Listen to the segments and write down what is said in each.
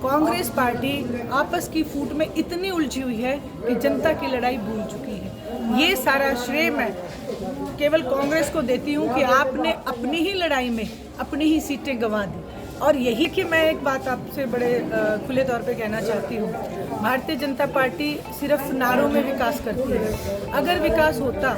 Congress party आपस की फूट में इतनी उलझी हुई है कि जनता की लड़ाई भूल चुकी है। ये सारा श्रेय मैं केवल कांग्रेस को देती हूँ कि आपने अपनी ही लड़ाई में अपनी ही सीटें गंवा दी। और यही कि मैं एक बात आपसे बड़े खुले तौर पे कहना चाहती हूँ, भारतीय जनता पार्टी सिर्फ नारों में विकास करती है। अगर विकास होता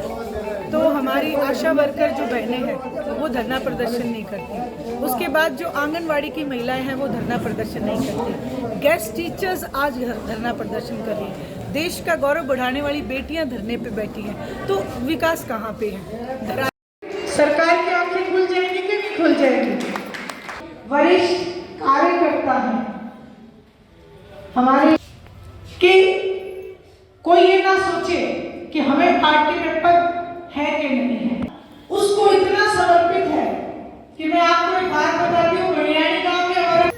तो हमारी आशा वर्कर जो बहनें हैं वो धरना प्रदर्शन नहीं करती। उसके बाद जो आंगनवाड़ी की महिलाएं हैं वो धरना प्रदर्शन नहीं करती। गेस्ट टीचर्स आज धरना प्रदर्शन कर रही हैं। देश का गौरव बढ़ाने वाली बेटियां धरने पे बैठी हैं। तो विकास कहाँ पे है? सरकार की आंखें खुल जाएंगी कि नहीं खुल जाएंगी? वरिष्ठ कार्यकर्ता हैं हमारे कि कोई ये ना सोचे कि हमें पार्टी में पद है कि नहीं है। उसको इतना समर्पित है कि मैं आपको एक बात बताती हूँ। बनियानी गांव में हमारे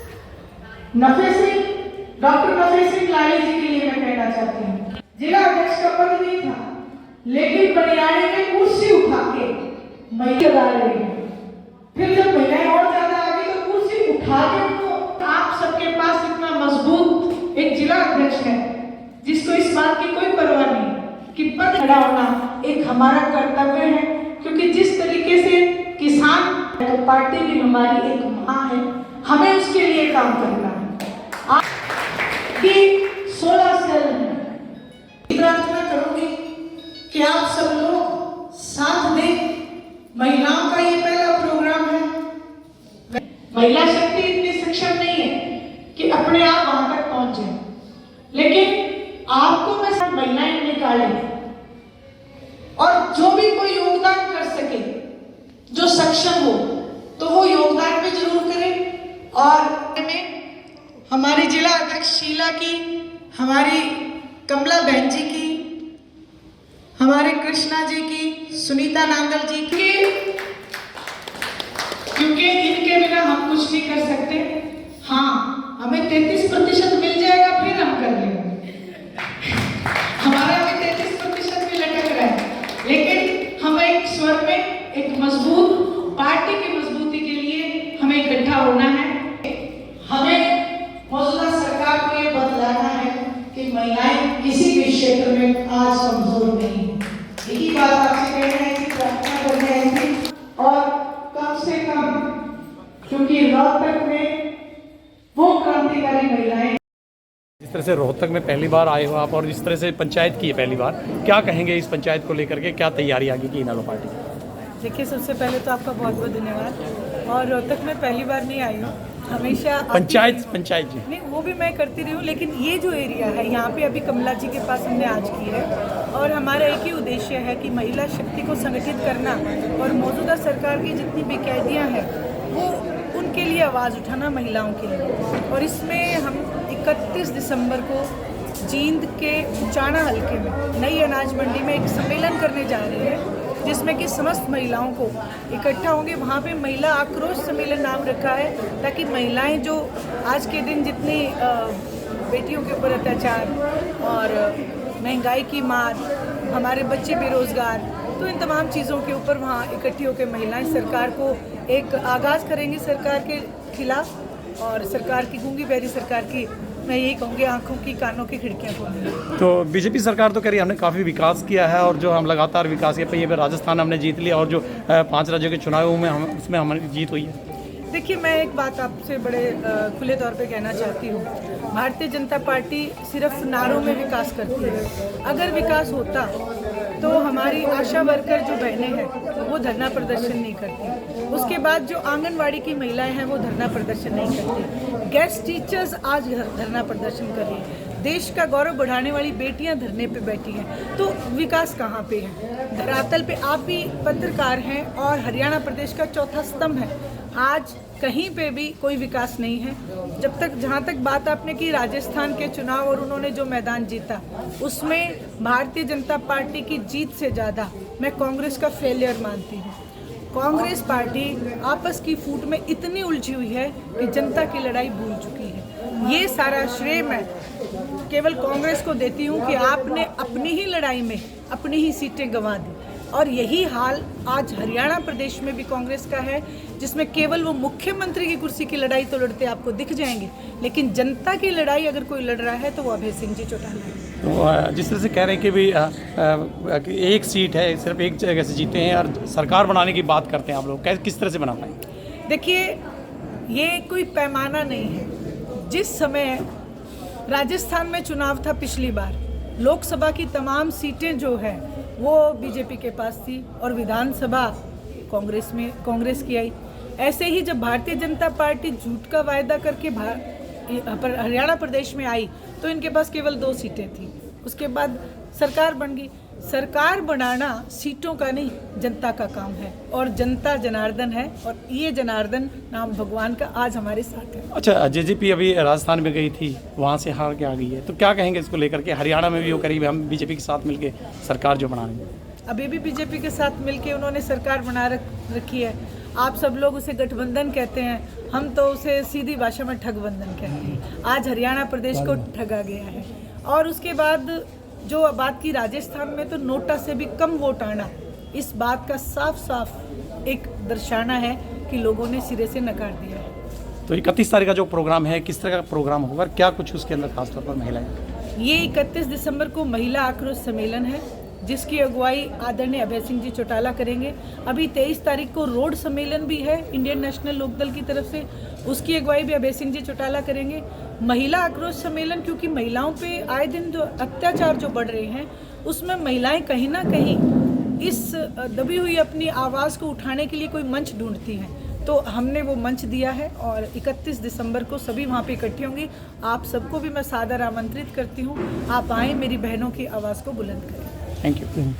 नफे सिंह, डॉक्टर नफे सिंह लाली जी के लिए मैं कहना चाहती हूँ, जिला अध्यक्ष का पद नहीं था, लेकिन बनियानी में कुर्सी उठा के महिला लगा रही है। फिर जब महिलाएं और ज्यादा आ गई तो कुर्सी उठा के उनको, आप सबके पास इतना मजबूत एक जिला अध्यक्ष है जिसको इस बात की कोई परवाह नहीं कि पद खड़ा होना एक हमारा कर्तव्य है। क्योंकि जिस तरीके से किसान तो पार्टी भी हमारी एक मां है, हमें उसके लिए काम करना है। कि 16 सेल प्रार्थना करूंगी कि आप सब लोग साथ दें। महिलाओं का ये पहला प्रोग्राम है। महिला शक्ति इतनी सक्षम नहीं है कि अपने आप वहां तक पहुंच जाए, लेकिन आपको मैं सब महिलाएं निकालें और जो भी कोई योगदान कर सके, जो सक्षम हो, तो वो योगदान भी जरूर करें। और में हमारी जिला अध्यक्ष शीला की, हमारी कमला बहन जी की, हमारे कृष्णा जी की, सुनीता नांगल जी की, क्योंकि इनके बिना हम कुछ नहीं कर सकते। हाँ, हमें 33% मिल जाएगा फिर हम कर लेंगे। हमारा भी 33% भी लटक रहा है, लेकिन हम एक स्वर में एक मजबूत पार्टी की मजबूती के लिए हमें इकट्ठा होना है। हमें मौजूदा सरकार को ये बतलाना है कि महिलाएं किसी भी क्षेत्र में आज कमजोर नहीं। यही बात आपसे कहना है कि प्रार्थना करने आई थी। और कम से कम, क्योंकि रोहतक में वो क्रांतिकारी महिलाएं, इस तरह से रोहतक में पहली बार आए हो आप और इस तरह से पंचायत की है पहली बार, क्या कहेंगे इस पंचायत को लेकर के? क्या तैयारी आगे की इनेलो पार्टी? देखिए, सबसे पहले तो आपका बहुत बहुत धन्यवाद। और रोहतक में पहली बार नहीं आई हूँ, हमेशा पंचायत जी नहीं, वो भी मैं करती रही हूँ, लेकिन ये जो एरिया है यहाँ पे अभी कमला जी के पास हमने आज की है। और हमारा एक ही उद्देश्य है कि महिला शक्ति को संगठित करना और मौजूदा सरकार की जितनी बेकायदियाँ हैं वो उनके लिए आवाज़ उठाना, महिलाओं के लिए। और इसमें हम 31 दिसंबर को जींद के चाणा हलके में नई अनाज मंडी में एक सम्मेलन करने जा रहे हैं, जिसमें कि समस्त महिलाओं को इकट्ठा होंगे। वहाँ पे महिला आक्रोश सम्मेलन नाम रखा है, ताकि महिलाएं जो आज के दिन जितनी बेटियों के ऊपर अत्याचार और महंगाई की मार, हमारे बच्चे बेरोजगार, तो इन तमाम चीज़ों के ऊपर वहाँ इकट्ठी होकर महिलाएं सरकार को एक आगाज़ करेंगी सरकार के खिलाफ। और सरकार की गूंगी बहरी सरकार की, मैं यही कहूँगी, आंखों की कानों की खिड़कियाँ खोलेंगी। तो बीजेपी सरकार तो कह रही है हमने काफ़ी विकास किया है और जो हम लगातार विकास किया, ये पे राजस्थान हमने जीत लिया और जो 5 राज्यों के चुनावों में उसमें हमारी जीत हुई है। देखिए, मैं एक बात आपसे बड़े खुले तौर पे कहना चाहती हूँ, भारतीय जनता पार्टी सिर्फ नारों में विकास करती है। अगर विकास होता तो हमारी आशा वर्कर जो बहनें हैं वो धरना प्रदर्शन नहीं करती। उसके बाद जो आंगनवाड़ी की महिलाएं हैं वो धरना प्रदर्शन नहीं करती। गेस्ट टीचर्स आज धरना प्रदर्शन कर रही हैं। देश का गौरव बढ़ाने वाली बेटियां धरने पे बैठी हैं। तो विकास कहाँ पे है? धरातल पे आप भी पत्रकार हैं और हरियाणा प्रदेश का चौथा स्तंभ है। आज कहीं पे भी कोई विकास नहीं है। जब तक, जहाँ तक बात आपने की राजस्थान के चुनाव और उन्होंने जो मैदान जीता, उसमें भारतीय जनता पार्टी की जीत से ज़्यादा मैं कांग्रेस का फेलियर मानती हूँ। कांग्रेस पार्टी आपस की फूट में इतनी उलझी हुई है कि जनता की लड़ाई भूल चुकी है। ये सारा श्रेय मैं केवल कांग्रेस को देती हूँ कि आपने अपनी ही लड़ाई में अपनी ही सीटें गंवा दी। और यही हाल आज हरियाणा प्रदेश में भी कांग्रेस का है जिसमें केवल वो मुख्यमंत्री की कुर्सी की लड़ाई तो लड़ते आपको दिख जाएंगे, लेकिन जनता की लड़ाई अगर कोई लड़ रहा है तो वो अभय सिंह जी चौटाला है। तो जिस तरह से कह रहे हैं कि भी कि एक सीट है, सिर्फ एक जगह से जीते हैं और सरकार बनाने की बात करते हैं आप लोग, किस तरह से बना पाएंगे? देखिए, ये कोई पैमाना नहीं है। जिस समय राजस्थान में चुनाव था पिछली बार, लोकसभा की तमाम सीटें जो है वो बीजेपी के पास थी और विधानसभा कांग्रेस की आई। ऐसे ही जब भारतीय जनता पार्टी झूठ का वायदा करके हरियाणा प्रदेश में आई तो इनके पास केवल 2 सीटें थी। उसके बाद सरकार बन गई। सरकार बनाना सीटों का नहीं, जनता का काम है और जनता जनार्दन है और ये जनार्दन नाम भगवान का आज हमारे साथ है। अच्छा, जेजेपी अभी राजस्थान में गई थी, वहाँ से हार के आ गई है, तो क्या कहेंगे इसको लेकर के? हरियाणा में भी वो करीब हम बीजेपी के साथ मिलके सरकार जो बना रहे हैं, अभी भी बीजेपी के साथ मिलके उन्होंने सरकार बना रखी है। आप सब लोग उसे गठबंधन कहते हैं, हम तो उसे सीधी भाषा में ठगबंधन कहते हैं। आज हरियाणा प्रदेश को ठगा गया है। और उसके बाद जो बात की राजस्थान में, तो नोटा से भी कम वोट आना, इस बात का साफ साफ एक दर्शाना है कि लोगों ने सिरे से नकार दिया है। तो 31 तारीख का जो प्रोग्राम है, किस तरह का प्रोग्राम होगा, क्या कुछ उसके अंदर खासतौर पर महिलाएं? ये 31 दिसंबर को महिला आक्रोश सम्मेलन है, जिसकी अगुवाई आदरणीय अभय सिंह जी चौटाला करेंगे। अभी 23 तारीख को रोड सम्मेलन भी है इंडियन नेशनल लोकदल की तरफ से, उसकी अगुवाई भी अभय सिंह जी चौटाला करेंगे। महिला आक्रोश सम्मेलन, क्योंकि महिलाओं पे आए दिन जो अत्याचार जो बढ़ रहे हैं, उसमें महिलाएं कहीं ना कहीं इस दबी हुई अपनी आवाज़ को उठाने के लिए कोई मंच ढूंढती हैं। तो हमने वो मंच दिया है और 31 दिसंबर को सभी वहाँ पे इकट्ठे होंगे। आप सबको भी मैं सादर आमंत्रित करती हूँ, आप आएँ, मेरी बहनों की आवाज़ को बुलंद करें। Thank you.